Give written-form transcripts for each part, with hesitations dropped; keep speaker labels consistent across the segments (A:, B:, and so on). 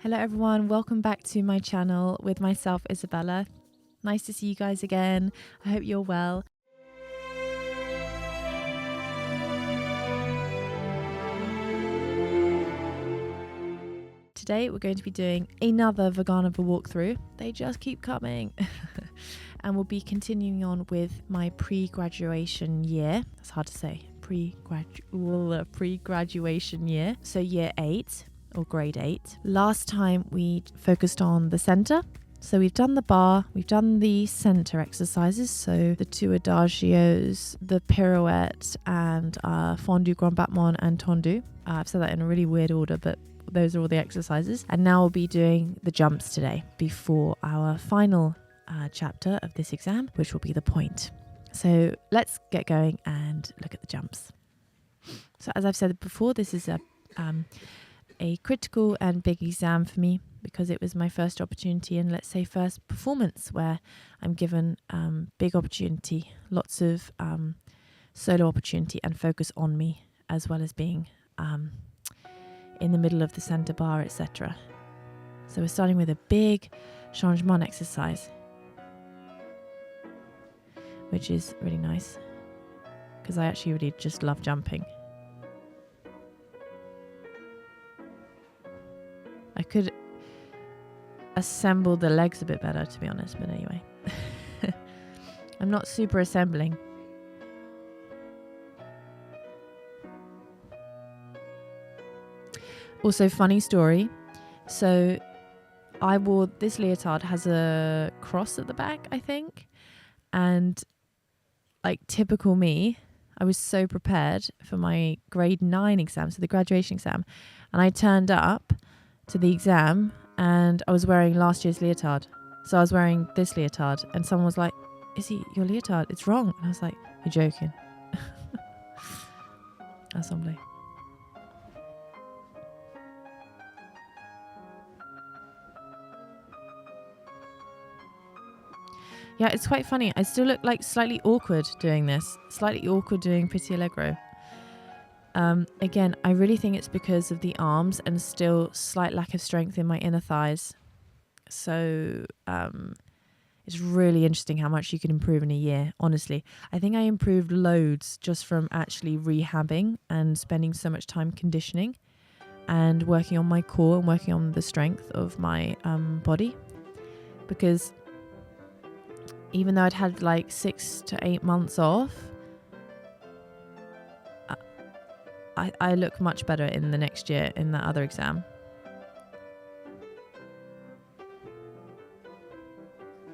A: Hello everyone, welcome back to my channel with myself, Isabella. Nice to see you guys again. I hope you're well. Today we're going to be doing another Vaganova walkthrough. They just keep coming. And we'll be continuing on with my pre-graduation year. That's hard to say. Pre-graduation year. So year 8 or grade 8. Last time we focused on the center. So we've done the bar, we've done the center exercises. So the two adagios, the pirouette, and fondu, grand battement, and tendu. I've said that in a really weird order, but those are all the exercises. And now we'll be doing the jumps today before our final chapter of this exam, which will be the point. So let's get going and look at the jumps. So as I've said before, this is a critical and big exam for me because it was my first opportunity and let's say first performance where I'm given big opportunity, lots of solo opportunity and focus on me, as well as being in the middle of the center bar, etc. So we're starting with a big changement exercise, which is really nice because I actually really just love jumping. I could assemble the legs a bit better, to be honest, but anyway. I'm not super assembling. Also, funny story. So I wore this leotard, has a cross at the back, I think. And like typical me, I was so prepared for my grade 9 exam, so the graduation exam. And I turned up to the exam and I was wearing last year's leotard. So I was wearing this leotard and someone was like, "Izzy, your leotard, it's wrong." And I was like, "You're joking." Assembly. Yeah, it's quite funny. I still look like slightly awkward doing this. Slightly awkward doing Pretty Allegro. Again, I really think it's because of the arms and still slight lack of strength in my inner thighs. So it's really interesting how much you can improve in a year, honestly. I think I improved loads just from actually rehabbing and spending so much time conditioning and working on my core and working on the strength of my body. Because even though I'd had like 6 to 8 months off, I look much better in the next year in that other exam.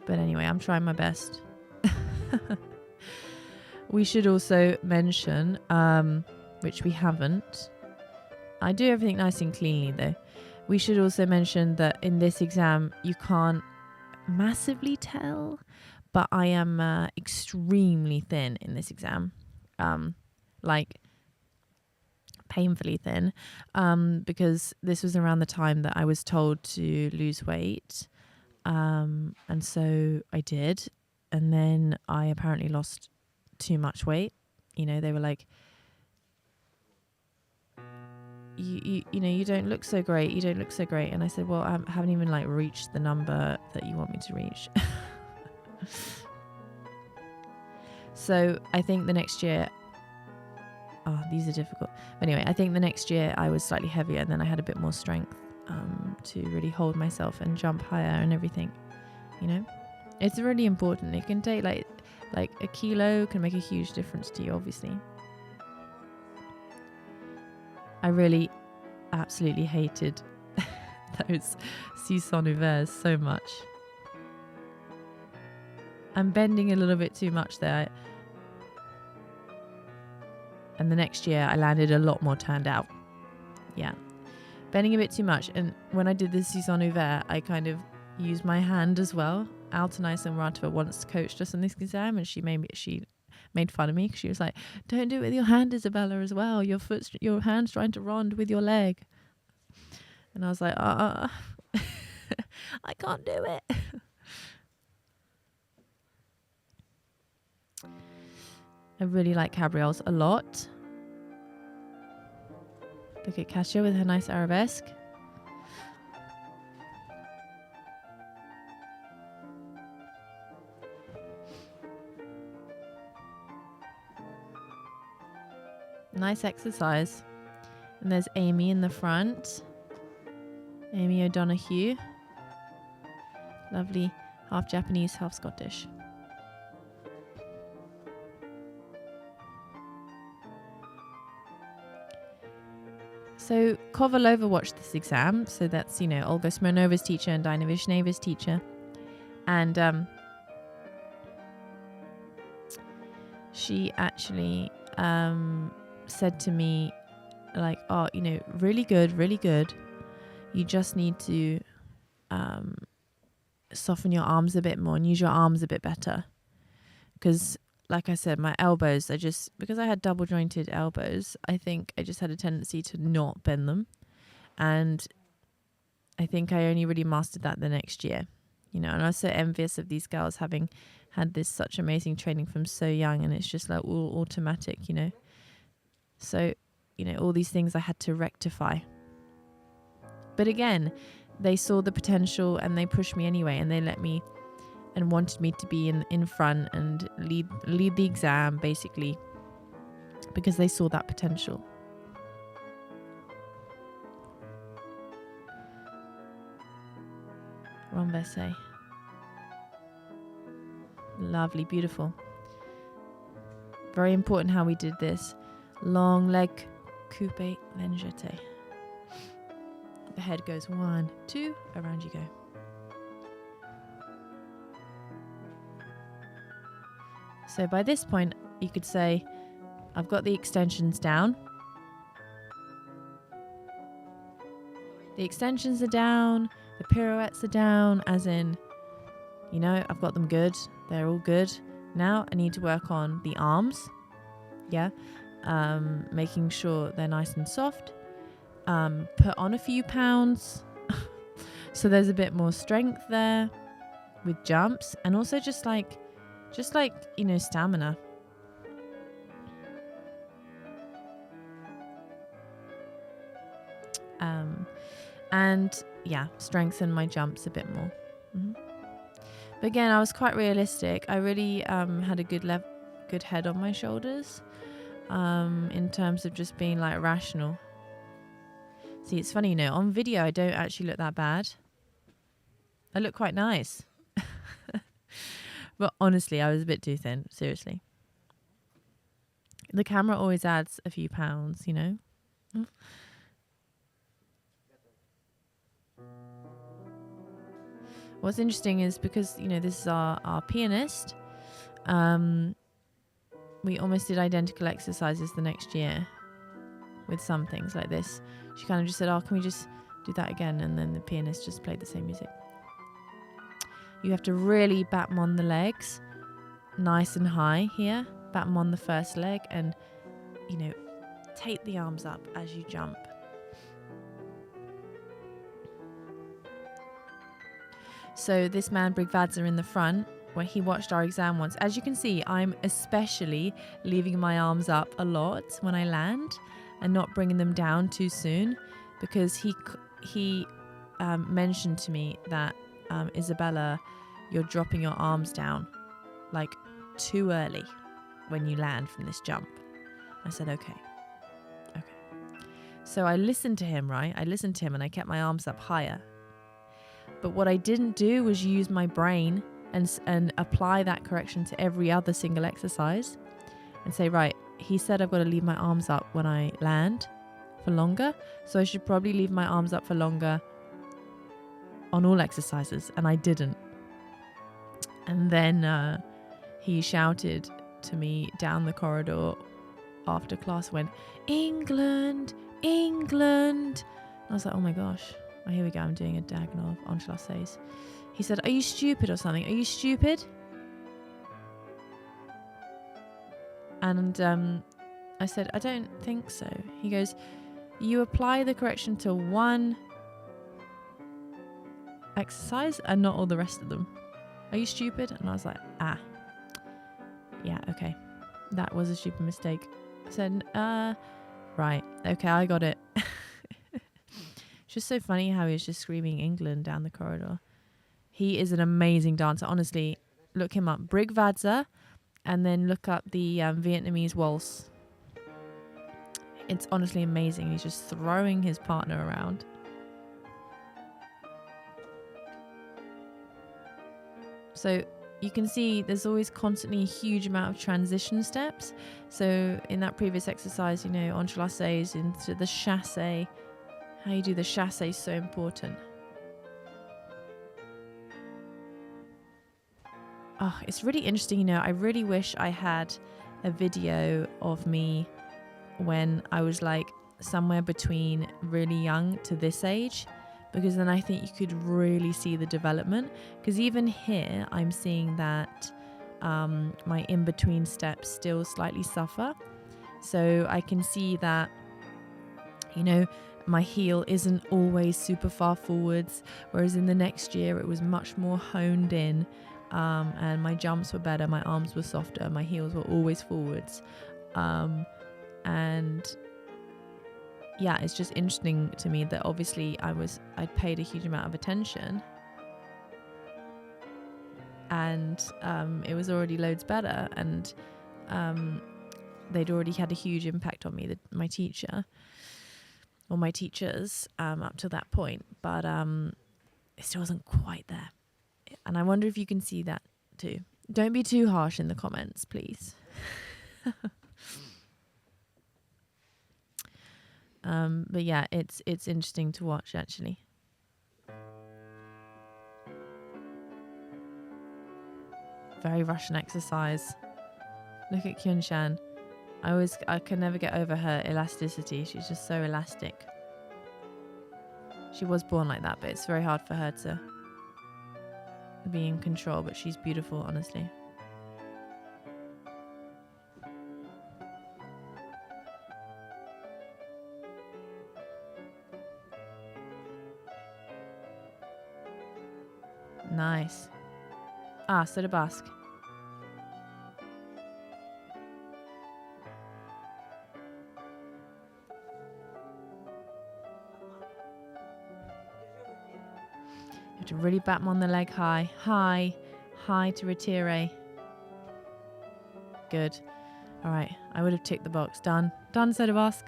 A: But anyway, I'm trying my best. We should also mention, which we haven't. I do everything nice and cleanly though. We should also mention that in this exam, you can't massively tell, but I am extremely thin in this exam. Like painfully thin, because this was around the time that I was told to lose weight, and so I did, and then I apparently lost too much weight. You know, they were like, you know, you don't look so great, and I said, well, I haven't even like reached the number that you want me to reach. So I think the next year, these are difficult. But anyway, I think the next year I was slightly heavier and then I had a bit more strength to really hold myself and jump higher and everything. You know, it's really important. It can take like a kilo can make a huge difference to you, obviously. I really absolutely hated those six ouverts so much. I'm bending a little bit too much there. And the next year I landed a lot more turned out. Yeah. Bending a bit too much. And when I did the six ouverts, I kind of used my hand as well. Altanais and Ratava once coached us on this exam and she made fun of me because she was like, "Don't do it with your hand, Isabella, as well. Your hand's trying to rond with your leg." And I was like, I can't do it. I really like cabrioles a lot. Look at Kasia with her nice arabesque. Nice exercise. And there's Amy in the front. Amy O'Donoghue. Lovely, half Japanese, half Scottish. So Kovalova watched this exam. So that's, Olga Smirnova's teacher and Dina Vishneva's teacher. And she actually said to me, like, oh, really good, really good. You just need to soften your arms a bit more and use your arms a bit better. Because, like I said, my elbows, because I had double jointed elbows, I think I just had a tendency to not bend them. And I think I only really mastered that the next year. And I was so envious of these girls having had this such amazing training from so young, and it's just like all automatic, So, all these things I had to rectify. But again, they saw the potential and they pushed me anyway, and they let me and wanted me to be in front and lead the exam, basically, because they saw that potential. Renversé. Lovely, beautiful. Very important how we did this. Long leg, coupe, then jeté. The head goes 1, 2, around you go. So by this point, you could say, I've got the extensions down. The extensions are down, the pirouettes are down, as in, I've got them good. They're all good. Now I need to work on the arms. Yeah. Making sure they're nice and soft. Put on a few pounds. So there's a bit more strength there with jumps, and also just like stamina. And yeah, strengthen my jumps a bit more. Mm-hmm. But again, I was quite realistic. I really had a good head on my shoulders, in terms of just being like rational. See, it's funny, on video I don't actually look that bad. I look quite nice. But honestly, I was a bit too thin, seriously. The camera always adds a few pounds, What's interesting is because, this is our pianist, we almost did identical exercises the next year with some things like this. She kind of just said, oh, can we just do that again? And then the pianist just played the same music. You have to really bat them on the legs, nice and high here. Bat them on the first leg and, take the arms up as you jump. So this man, Brigvadza, in the front, where he watched our exam once. As you can see, I'm especially leaving my arms up a lot when I land and not bringing them down too soon, because he mentioned to me that, Isabella, you're dropping your arms down like too early when you land from this jump. I said, okay. So I listened to him, right? I listened to him and I kept my arms up higher. But what I didn't do was use my brain and apply that correction to every other single exercise and say, right, he said I've got to leave my arms up when I land for longer, so I should probably leave my arms up for longer on all exercises, and I didn't. And then he shouted to me down the corridor after class, went, England, England. And I was like, oh my gosh. Oh, here we go, I'm doing a diagonal of enchelassés. He said, are you stupid or something? Are you stupid? And I said, I don't think so. He goes, you apply the correction to one exercise and not all the rest of them. Are you stupid? And I was like, yeah, okay. That was a stupid mistake. I said, right, okay, I got it. It's just so funny how he was just screaming England down the corridor. He is an amazing dancer. Honestly, look him up. Brigvadza, and then look up the Vietnamese waltz. It's honestly amazing. He's just throwing his partner around. So you can see there's always constantly a huge amount of transition steps. So in that previous exercise, you know, entrelacés into the chassé, how you do the chassé is so important. Oh, it's really interesting, you know, I really wish I had a video of me when I was like somewhere between really young to this age, because then I think you could really see the development. Because even here I'm seeing that my in-between steps still slightly suffer. So I can see that, you know, my heel isn't always super far forwards, whereas in the next year it was much more honed in, and my jumps were better, my arms were softer, my heels were always forwards. And yeah, it's just interesting to me that obviously I'd paid a huge amount of attention, and it was already loads better, and they'd already had a huge impact on me, my teacher or my teachers up to that point, but it still wasn't quite there. And I wonder if you can see that too. Don't be too harsh in the comments, please. But yeah, it's interesting to watch, actually. Very Russian exercise. Look at Kyunshan. I can never get over her elasticity. She's just so elastic. She was born like that, but it's very hard for her to be in control, but she's beautiful, honestly. Nice. Ah, Sodabask. You have to really bat them on the leg high. High to retire. Good. All right, I would have ticked the box. Done, Sodabask.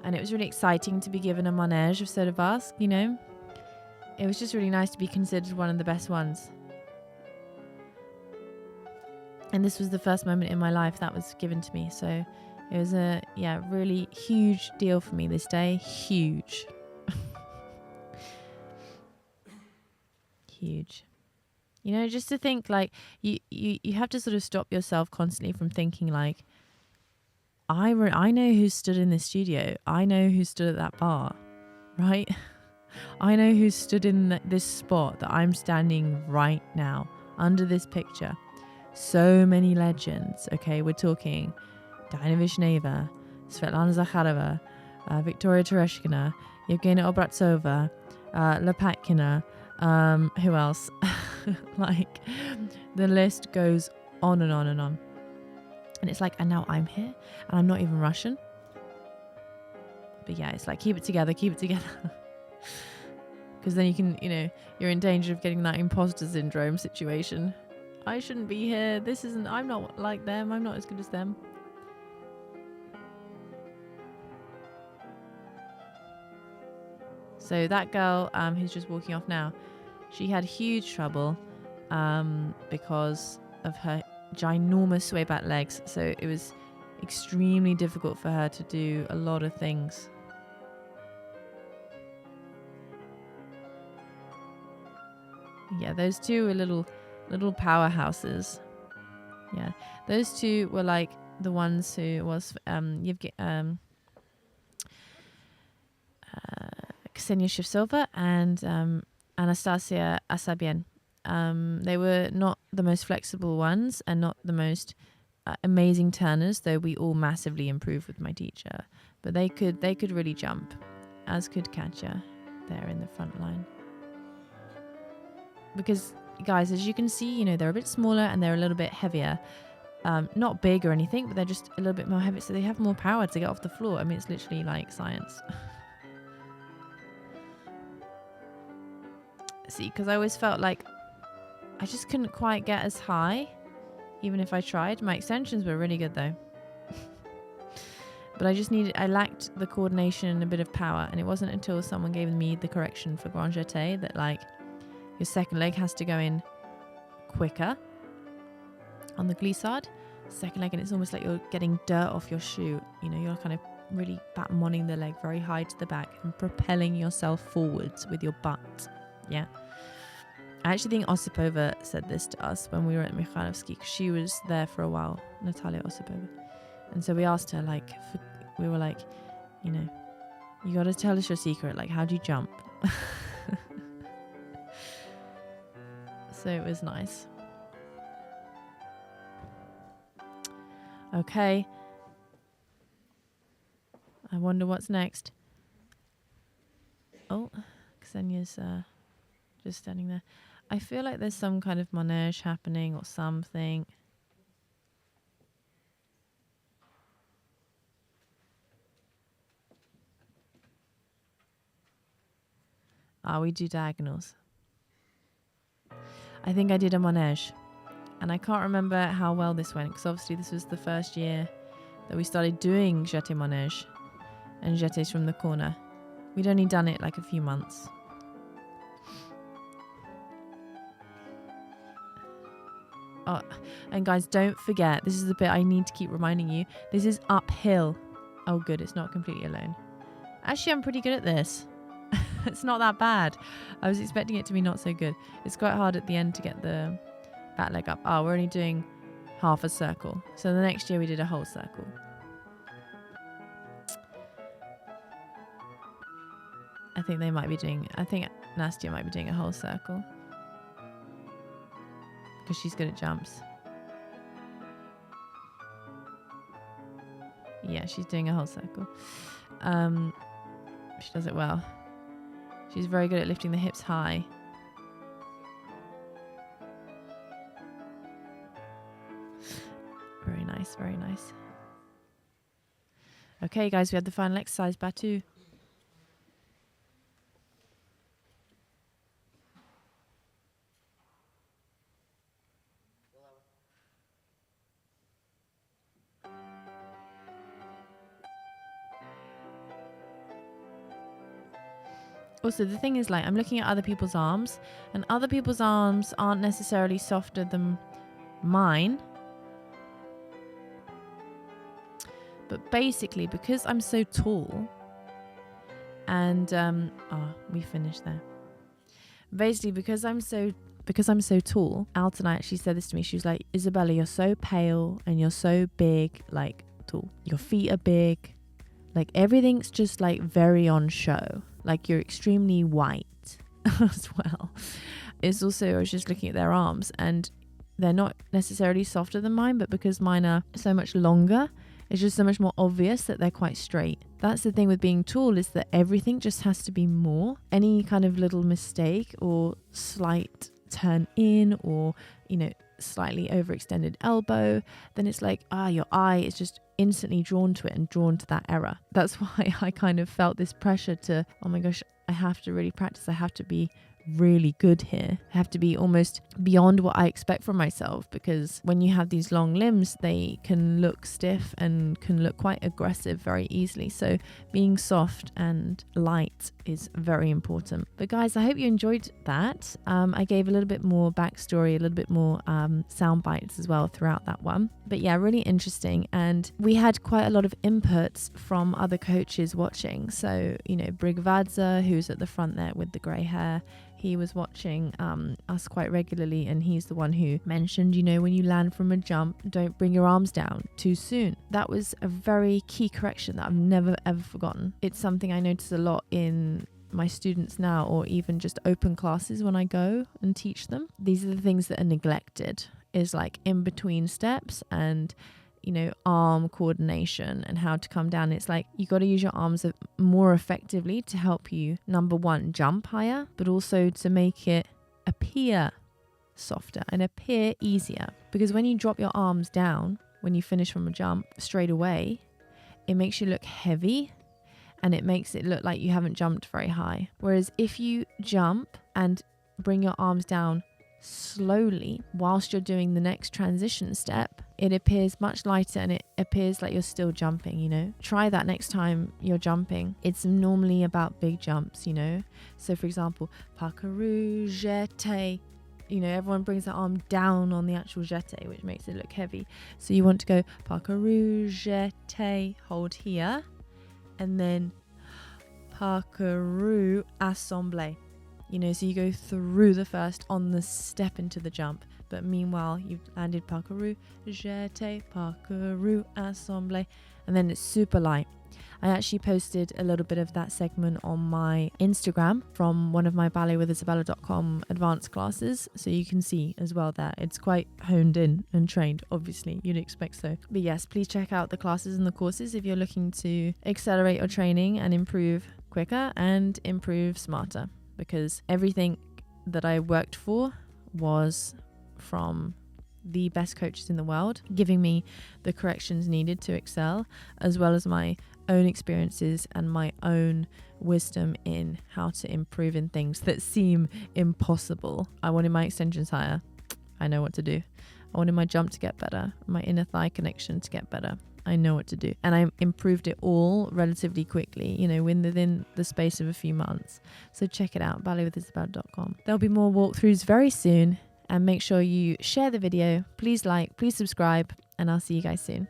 A: And it was really exciting to be given a manège of Sodabask, you know. It was just really nice to be considered one of the best ones. And this was the first moment in my life that was given to me. So it was a, really huge deal for me this day. Huge. Huge. You know, just to think like, you have to sort of stop yourself constantly from thinking like, I know who stood in this studio. I know who stood at that bar, right? I know who stood in this spot that I'm standing right now under this picture. So many legends. Okay, we're talking Diana Vishneva, Svetlana Zakharova, Victoria Tereshkina, Yevgenia Obratsova, Lopatkina. Who else? Like, the list goes on and on and on. And it's like, and now I'm here, and I'm not even Russian. But yeah, it's like, keep it together. Because then you can, you know, you're in danger of getting that imposter syndrome situation. I shouldn't be here. I'm not like them. I'm not as good as them. So that girl who's just walking off now, she had huge trouble because of her ginormous sway back legs. So it was extremely difficult for her to do a lot of things. Yeah, those two were little powerhouses. Yeah, those two were like the ones who was Ksenia Shevtsova and Anastasia Asabien. They were not the most flexible ones and not the most amazing turners, though we all massively improved with my teacher. But they could really jump, as could Katya there in the front line. Because, guys, as you can see, you know, they're a bit smaller and they're a little bit heavier. Not big or anything, but they're just a little bit more heavy, so they have more power to get off the floor. I mean, it's literally like science. See, because I always felt like I just couldn't quite get as high, even if I tried. My extensions were really good, though. But I lacked the coordination and a bit of power. And it wasn't until someone gave me the correction for grand jeté that like your second leg has to go in quicker on the glissade. Second leg, and it's almost like you're getting dirt off your shoe. You know, you're kind of really batmoning the leg very high to the back and propelling yourself forwards with your butt. Yeah. I actually think Osipova said this to us when we were at Mikhailovsky, because she was there for a while, Natalia Osipova. And so we asked her, like, we were like, you know, you got to tell us your secret. Like, how do you jump? So it was nice. Okay. I wonder what's next. Oh, Ksenia's just standing there. I feel like there's some kind of manège happening or something. We do diagonals. I think I did a manège. And I can't remember how well this went, because obviously this was the first year that we started doing jeté manège and jetés from the corner. We'd only done it like a few months. Oh, and guys, don't forget, this is the bit I need to keep reminding you. This is uphill. Oh, good, it's not completely alone. Actually, I'm pretty good at this. It's not that bad. I was expecting it to be not so good. It's quite hard at the end to get the back leg up. Oh, we're only doing half a circle. So the next year we did a whole circle. I think Nastia might be doing a whole circle. Because she's good at jumps. Yeah, she's doing a whole circle. She does it well. She's very good at lifting the hips high. Very nice, very nice. Okay, guys, we had the final exercise, Batu. Also, the thing is, like, I'm looking at other people's arms, and other people's arms aren't necessarily softer than mine. But basically, because I'm so tall, and we finished there. Basically, because I'm so tall, Alton actually said this to me. She was like, Isabella, you're so pale and you're so big, like tall. Your feet are big. Like everything's just like very on show. Like you're extremely white as well. It's also, I was just looking at their arms, and they're not necessarily softer than mine, but because mine are so much longer, it's just so much more obvious that they're quite straight. That's the thing with being tall, is that everything just has to be more. Any kind of little mistake or slight turn in, or, you know, slightly overextended elbow, then it's like, your eye is just instantly drawn to it and drawn to that error. That's why I kind of felt this pressure to, oh my gosh, I have to really practice. I have to be really good here. I have to be almost beyond what I expect from myself, because when you have these long limbs, they can look stiff and can look quite aggressive very easily. So being soft and light is very important. But guys, I hope you enjoyed that. I gave a little bit more backstory, a little bit more sound bites as well throughout that one. But yeah, really interesting. And we had quite a lot of inputs from other coaches watching. So, you know, Brigvadza, who's at the front there with the grey hair, he was watching us quite regularly, and he's the one who mentioned, you know, when you land from a jump, don't bring your arms down too soon. That was a very key correction that I've never ever forgotten. It's something I notice a lot in my students now, or even just open classes when I go and teach them. These are the things that are neglected, is like in between steps and, you know, arm coordination and how to come down. It's like you got to use your arms more effectively to help you, number one, jump higher, but also to make it appear softer and appear easier. Because when you drop your arms down, when you finish from a jump straight away, it makes you look heavy and it makes it look like you haven't jumped very high. Whereas if you jump and bring your arms down slowly whilst you're doing the next transition step, it appears much lighter and it appears like you're still jumping, you know. Try that next time you're jumping. It's normally about big jumps, you know. So for example, parcouru, jeté, you know, everyone brings their arm down on the actual jeté, which makes it look heavy. So you want to go parcouru, jeté, hold here, and then parcouru, assemblé. You know, so you go through the first on the step into the jump, but meanwhile you've landed parcouru, jeté, parcouru, assemblé, and then it's super light. I actually posted a little bit of that segment on my Instagram from one of my balletswithisabella.com advanced classes, so you can see as well that it's quite honed in and trained, obviously, you'd expect so. But yes, please check out the classes and the courses if you're looking to accelerate your training and improve quicker and improve smarter, because everything that I worked for was from the best coaches in the world, giving me the corrections needed to excel, as well as my own experiences and my own wisdom in how to improve in things that seem impossible. I wanted my extensions higher. I know what to do. I wanted my jump to get better, my inner thigh connection to get better. I know what to do. And I improved it all relatively quickly, you know, within the space of a few months. So check it out, balletwithisabella.com. There'll be more walkthroughs very soon. And make sure you share the video. Please like, please subscribe, and I'll see you guys soon.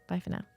A: Bye for now.